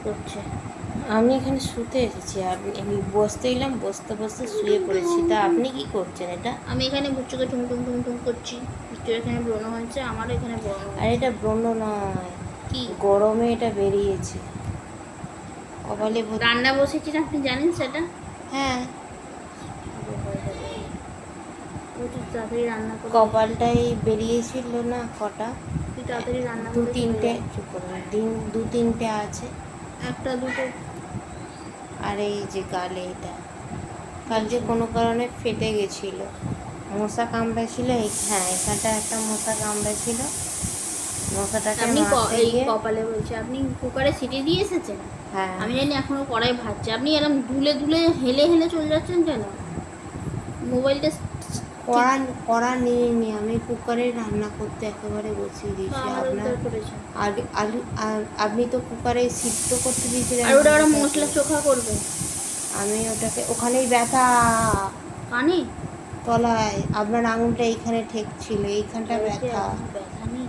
করছে। আমি এখানে শুতে এসেছি, আমি বসতে এলাম, বসতে বসতে শুয়ে পড়েছি। তা আপনি কি করছেন এটা? আমি এখানে বুচ্চুকে টুম টুম টুম টুম করছি। বুচ্চুর এখানে ব্রণ হয়েছে, আমারও এখানে ব্রণ আর হয়েছে। এটা ব্রণ নয়, কি গরমে এটা বেরিয়েছে কপালে রান্না বসেছি না, আপনি জানেন সেটা? হ্যাঁ, তুই তাড়াতাড়ি রান্না করে কপালটাই বেরিয়েছিল না কটা, তুই তাড়াতাড়ি রান্না দু করে চলে তিনটে, যা। চুপ করুন, দু তিনটে আছে। একটা দুটো আর এই যে গালে এটা কাল যে কোনো কারণে ফেটে গেছিলো, মশা কামড়েছিল। হ্যাঁ, এখানটা একটা মশা কামড়েছিল, মশাটাকে আপনি মারতে এই গিয়ে। কপালে বলছে, আপনি কুকারে সিটি দিয়ে এসেছেন? হ্যাঁ, আমি জানি এখনো কড়াই ভাজছে। আপনি এরকম দুলে দুলে হেলে হেলে চলে যাচ্ছেন কেন? মোবাইলটা ঠিক কড়া কড়া নিয়ে নিয়ে আমি কুকারে রান্না করতে একেবারে বসিয়ে দিয়েছি। আমার আপনার উদ্ধার করেছেন। আলু আর আপনি তো কুকারে সিদ্ধ করতে দিয়েছিলেন আর ওটা ওরা আলুটাকে। মশলা চোখা করবে আমি ওটাকে ওখানেই ব্যথা, কানে। তলায় আপনার আঙুলটা এইখানে ঠেকছিল, এইখানটা ব্যথা। ব্যথা নেই,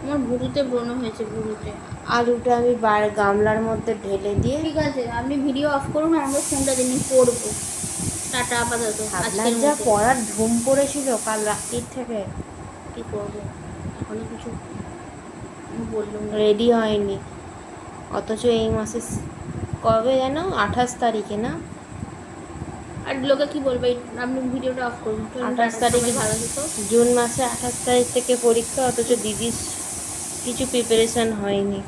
আমার ভুরুতে ব্রণ হয়েছে, ভুরুতে। আলুটা আমি গামলার মধ্যে ঢেলে দিয়ে। ঠিক আছে, আপনি ভিডিও অফ করুন, আমাকে ফোনটা দিন, পড়বো। টাটা আপাতত আপনার আজকের যা মতো। পড়ার ধুম পড়েছিল কাল রাত্রির থেকে, কি করবো, এখনো কিছু বললুম না। রেডি হয়নি, অথচ এই মাসে কবে যেন 28 তারিখে না? আর লোকে কি বলবে, আপনি ভিডিওটা অফ করুন। 28 তারিখে, ভালো থেকো। জুন মাসে 28 তারিখ থেকে পরীক্ষা, অথচ দিদির কিছু প্রিপারেশন হয়নি।